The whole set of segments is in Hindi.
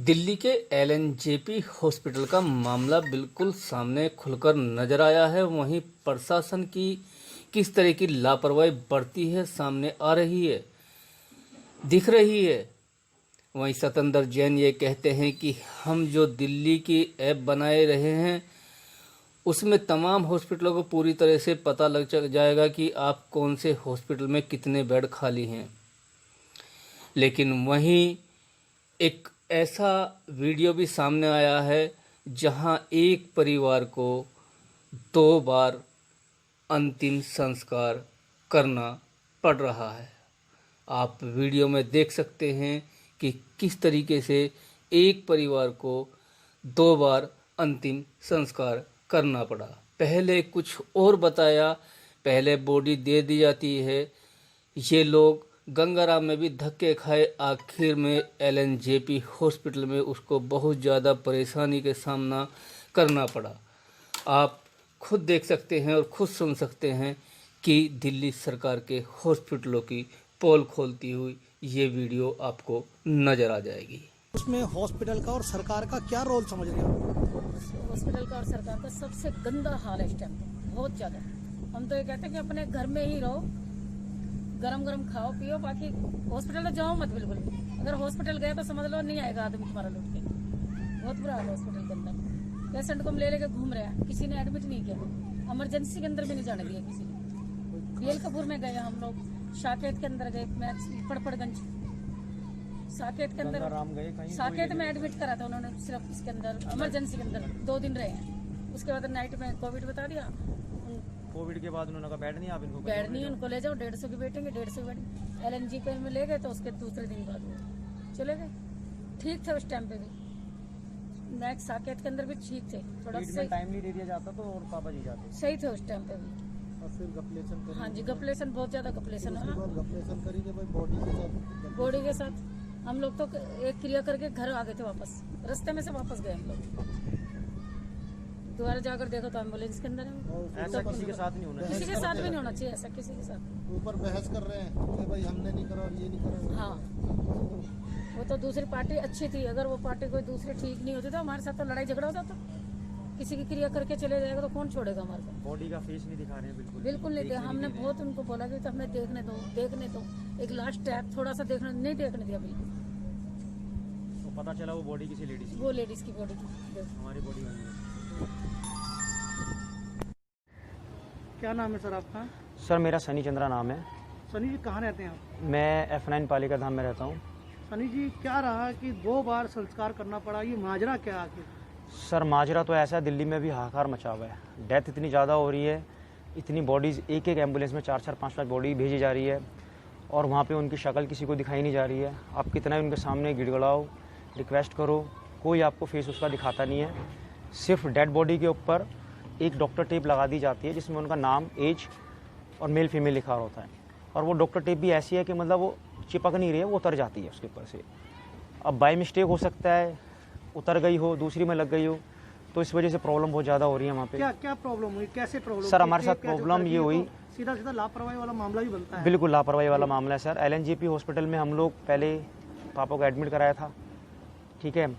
दिल्ली के एलएनजेपी हॉस्पिटल का मामला बिल्कुल सामने खुलकर नजर आया है। वहीं प्रशासन की किस तरह की लापरवाही बढ़ती है सामने आ रही है, दिख रही है। वहीं सतेंद्र जैन ये कहते हैं कि हम जो दिल्ली की ऐप बनाए रहे हैं उसमें तमाम हॉस्पिटलों को पूरी तरह से पता लग जाएगा कि आप कौन से हॉस्पिटल में कितने बेड खाली हैं। लेकिन वहीं एक ऐसा वीडियो भी सामने आया है जहां एक परिवार को 2 बार अंतिम संस्कार करना पड़ रहा है। आप वीडियो में देख सकते हैं कि किस तरीके से एक परिवार को 2 बार अंतिम संस्कार करना पड़ा। पहले कुछ और बताया, पहले बॉडी दे दी जाती है। ये लोग गंगाराम में भी धक्के खाए, आखिर में एलएनजेपी हॉस्पिटल में उसको बहुत ज़्यादा परेशानी के सामना करना पड़ा। आप खुद देख सकते हैं और खुद सुन सकते हैं कि दिल्ली सरकार के हॉस्पिटलों की पोल खोलती हुई ये वीडियो आपको नज़र आ जाएगी। उसमें हॉस्पिटल का और सरकार का क्या रोल समझ रहे हो? हॉस्पिटल का और सरकार का सबसे गंदा हाल है इस टाइम, बहुत ज़्यादा। हम तो ये कहते हैं कि अपने घर में ही रहो, गरम गरम खाओ पियो, बाकी हॉस्पिटल तो जाओ मत बिल्कुल भी। अगर हॉस्पिटल गए तो समझ लो नहीं आएगा आदमी तुम्हारा लौट के। बहुत बुरा हाल है हॉस्पिटल के अंदर। पेशेंट को हम ले लेके घूम रहे हैं, किसी ने एडमिट नहीं किया, इमरजेंसी के अंदर भी नहीं जाने दिया किसी ने। बेलकपुर में गए हम लोग, साकेत के अंदर गए, पड़पड़गंज साकेत के अंदर, साकेत में एडमिट करा था उन्होंने, सिर्फ इसके अंदर इमरजेंसी के अंदर 2 दिन रहे हैं। उसके बाद नाइट में कोविड बता दिया। कोविड के बाद उन्होंने कहा बेड नहीं, आप इनको बेड नहीं, उनको ले जाओ, 150 की बैठेंगे, 150 बेड एलएनजेपी में ले गए। तो उसके दूसरे दिन बाद वो चले गए। ठीक थे उस टाइम पे भी, नेक्स्ट साकेत के अंदर भी ठीक थे, थोड़ा सही टाइम नहीं दे दिया जाता तो और पापा जी जाते सही थे उस टाइम पे भी। और फिर गपलेशन हाँ जी, गपलेशन बहुत ज्यादा गपलेशन है। गपलेशन करी के भाई बॉडी के साथ हम लोग तो एक क्रिया करके घर आ गए थे वापस, रास्ते में से वापस गए हम लोग। दोबारा जाकर देखो तो एम्बुलेंस के अंदर है। ऐसा किसी के साथ नहीं होना चाहिए, किसी के साथ भी नहीं होना चाहिए ऐसा, किसी के साथ। ऊपर बहस कर रहे हैं कि भाई हमने नहीं करा और ये नहीं करा। हाँ, वो तो दूसरी पार्टी अच्छी थी, अगर वो पार्टी कोई दूसरी ठीक नहीं होती तो हमारे साथ तो लड़ाई झगड़ा हो जाता। किसी की क्रिया करके चले जाएगा तो कौन छोड़ेगा हमारे को। बॉडी का फेस नहीं दिखा रहे हैं बिल्कुल नहीं दिया। हमने बहुत उनको बोला कि तो हमें देखने दो, एक लास्ट स्टेप थोड़ा सा देखने नहीं देखने दिया बिल्कुल। तो पता चला वो बॉडी किसी लेडीज की, वो लेडीज की बॉडी थी। हमारी बॉडी वाली है। क्या नाम है सर आपका? सर मेरा सनी चंद्रा नाम है। सनी जी कहाँ रहते हैं आप? मैं F9 पालिका धाम में रहता हूँ। सनी जी क्या रहा कि 2 बार संस्कार करना पड़ा, ये माजरा क्या आखिर? सर माजरा तो ऐसा है, दिल्ली में भी हाहाकार मचा हुआ है। डेथ इतनी ज़्यादा हो रही है, इतनी बॉडीज़ एक एम्बुलेंस में 4-4, 5-5 बॉडी भेजी जा रही है और वहाँ पे उनकी शक्ल किसी को दिखाई नहीं जा रही है। आप कितना ही उनके सामने गिड़गड़ाओ, रिक्वेस्ट करो, कोई आपको फेस उसका दिखाता नहीं है। सिर्फ डेड बॉडी के ऊपर एक डॉक्टर टेप लगा दी जाती है जिसमें उनका नाम, एज और मेल फीमेल लिखा होता है। और वो डॉक्टर टेप भी ऐसी है कि मतलब वो चिपक नहीं रही है, वो उतर जाती है उसके ऊपर से। अब बाय मिस्टेक हो सकता है उतर गई हो, दूसरी में लग गई हो, तो इस वजह से प्रॉब्लम बहुत ज़्यादा हो रही है वहाँ पे। क्या प्रॉब्लम हुई, कैसे प्रॉब्लम? सर हमारे साथ प्रॉब्लम ये हुई, सीधा लापरवाही वाला मामला भी बनता है। बिल्कुल लापरवाही वाला मामला है सर। एलएनजेपी हॉस्पिटल में हम लोग पहले पापा को एडमिट कराया था, ठीक है।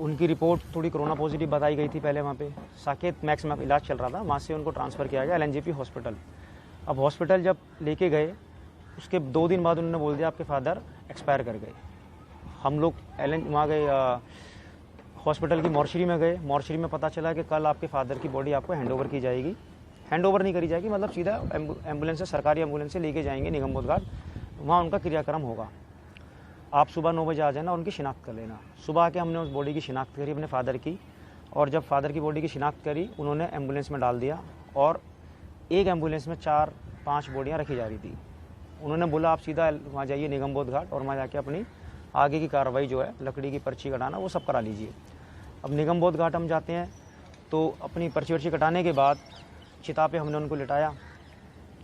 उनकी रिपोर्ट थोड़ी कोरोना पॉजिटिव बताई गई थी पहले वहाँ पे। साकेत मैक्स में इलाज चल रहा था, वहाँ से उनको ट्रांसफ़र किया गया एलएनजेपी हॉस्पिटल। अब हॉस्पिटल जब लेके गए उसके 2 दिन बाद उन्होंने बोल दिया आपके फादर एक्सपायर कर गए। हम लोग वहाँ गए, हॉस्पिटल की मॉर्चरी में गए। मॉर्चरी में पता चला कि कल आपके फादर की बॉडी आपको हैंडओवर की जाएगी। हैंडओवर नहीं करी जाएगी, मतलब सीधा एम्बुलेंस से, सरकारी एम्बुलेंस से लेके जाएंगे निगमबोध घाट, वहाँ उनका क्रियाक्रम होगा। आप सुबह 9 बजे आ जाना, उनकी शिनाख्त कर लेना। सुबह आके हमने उस बॉडी की शिनाख्त करी अपने फादर की, और जब फादर की बॉडी की शिनाख्त करी उन्होंने एम्बुलेंस में डाल दिया और एक एम्बुलेंस में 4-5 बॉडियाँ रखी जा रही थी। उन्होंने बोला आप सीधा वहाँ जाइए निगमबोध घाट और वहाँ जाके अपनी आगे की कार्रवाई जो है, लकड़ी की पर्ची कटाना, वो सब करा लीजिए। अब निगमबोध घाट हम जाते हैं तो अपनी पर्ची कटाने के बाद चिता पे हमने उनको लिटाया।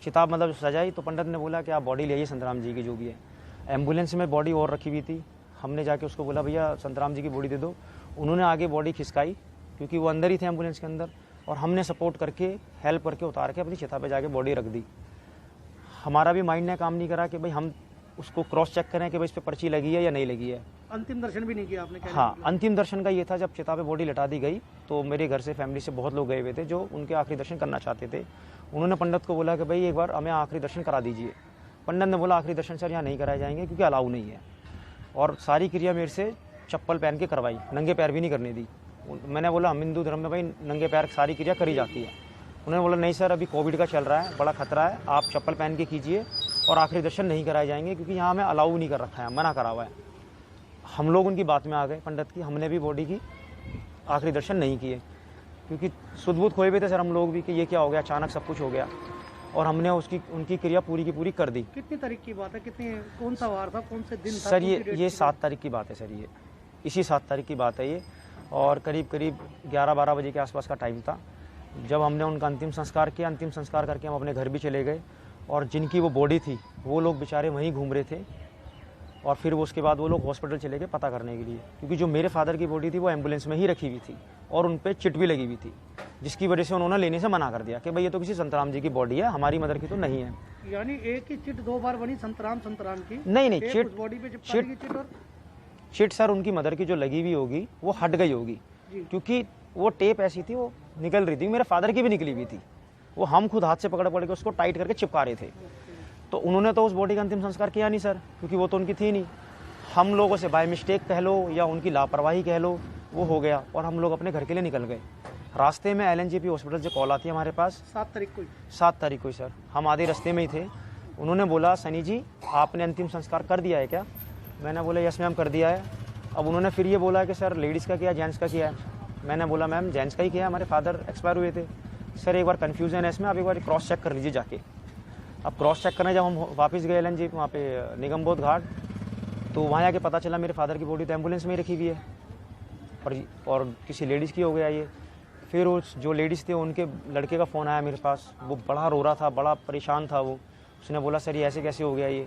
चिता मतलब सजाई तो पंडित ने बोला कि आप बॉडी ले आइए संतराम जी की जो भी है। एम्बुलेंस में बॉडी और रखी हुई थी, हमने जाके उसको बोला भैया संतराम जी की बॉडी दे दो। उन्होंने आगे बॉडी खिसकाई क्योंकि वो अंदर ही थे एम्बुलेंस के अंदर, और हमने सपोर्ट करके हेल्प करके उतार के अपनी चिता पे जाके बॉडी रख दी। हमारा भी माइंड ने काम नहीं करा कि भाई हम उसको क्रॉस चेक करें कि भाई इस पर पर्ची लगी है या नहीं लगी है। अंतिम दर्शन भी नहीं किया आपने? कहने हाँ, का अंतिम दर्शन का ये था, जब चिता पे बॉडी लटा दी गई तो मेरे घर से फैमिली से बहुत लोग गए हुए थे जो उनके आखिरी दर्शन करना चाहते थे। उन्होंने पंडित को बोला कि भाई एक बार हमें आखिरी दर्शन करा दीजिए। पंडित ने बोला आखिरी दर्शन सर यहाँ नहीं कराए जाएंगे क्योंकि अलाउ नहीं है, और सारी क्रिया मेरे से चप्पल पहन के करवाई, नंगे पैर भी नहीं करने दी। मैंने बोला हम हिंदू धर्म में भाई नंगे पैर सारी क्रिया करी जाती है। उन्होंने बोला नहीं सर, अभी कोविड का चल रहा है, बड़ा खतरा है, आप चप्पल पहन के कीजिए और आखिरी दर्शन नहीं कराए जाएंगे क्योंकि यहाँ हमें अलाउ नहीं कर रखा है, मना करा हुआ है। हम लोग उनकी बात में आ गए पंडित की, हमने भी बॉडी की आखिरी दर्शन नहीं किए क्योंकि सुध-बुध खोए हुए थे सर हम लोग भी कि ये क्या हो गया, अचानक सब कुछ हो गया, और हमने उनकी क्रिया पूरी की पूरी कर दी। कितनी तारीख की बात है? कौन सा वार था, कौन से दिन था? सर ये 7 तारीख की बात है सर, ये इसी 7 तारीख की बात है ये, और करीब 11-12 बजे के आसपास का टाइम था जब हमने उनका अंतिम संस्कार किया। अंतिम संस्कार करके हम अपने घर भी चले गए, और जिनकी वो बॉडी थी वो लोग बेचारे वहीं घूम रहे थे, और फिर वो उसके बाद वो लोग हॉस्पिटल चले गए पता करने के लिए, क्योंकि जो मेरे फादर की बॉडी थी वो एम्बुलेंस में ही रखी हुई थी और उन पर चिट भी लगी हुई थी, जिसकी वजह से उन्होंने लेने से मना कर दिया कि भाई ये तो किसी संतराम जी की बॉडी है, हमारी मदर की तो नहीं है। यानी एक ही चिट 2 बार बनी संतराम की? नहीं, एक चिट उस बॉडी पे चिपका दी चिट, और चिट सर उनकी मदर की जो लगी हुई होगी वो हट गई होगी, क्योंकि वो टेप ऐसी थी वो निकल रही थी, मेरे फादर की भी निकली हुई थी, वो हम खुद हाथ से पकड़ के उसको टाइट करके चिपका रहे थे। तो उन्होंने तो उस बॉडी का अंतिम संस्कार किया नहीं सर, क्योंकि वो तो उनकी थी नहीं। हम लोगों से बाय मिस्टेक कह लो या उनकी लापरवाही कह लो, वो हो गया, और हम लोग अपने घर के लिए निकल गए। रास्ते में LNJP हॉस्पिटल से कॉल आती है हमारे पास 7 तारीख को? 7 तारीख को सर, हम आधे रास्ते में ही थे। उन्होंने बोला सनी जी आपने अंतिम संस्कार कर दिया है क्या? मैंने बोला यस मैम कर दिया है। अब उन्होंने फिर ये बोला कि सर लेडीज़ का किया, जेंट्स का किया है? मैंने बोला मैम जेंट्स का ही किया है, हमारे फादर एक्सपायर हुए थे। सर एक बार कन्फ्यूज़न है इसमें, आप एक बार क्रॉस चेक कर लीजिए जाके। अब क्रॉस चेक करने जब हम वापस गए LNJP वहाँ पे निगमबोध घाट, तो वहाँ आके पता चला मेरे फादर की बॉडी तो एम्बुलेंस में ही रखी हुई है, और किसी लेडीज़ की हो गया ये। फिर उस जो लेडीज़ थे उनके लड़के का फ़ोन आया मेरे पास, वो बड़ा रो रहा था, बड़ा परेशान था वो। उसने बोला सर ये ऐसे कैसे हो गया ये,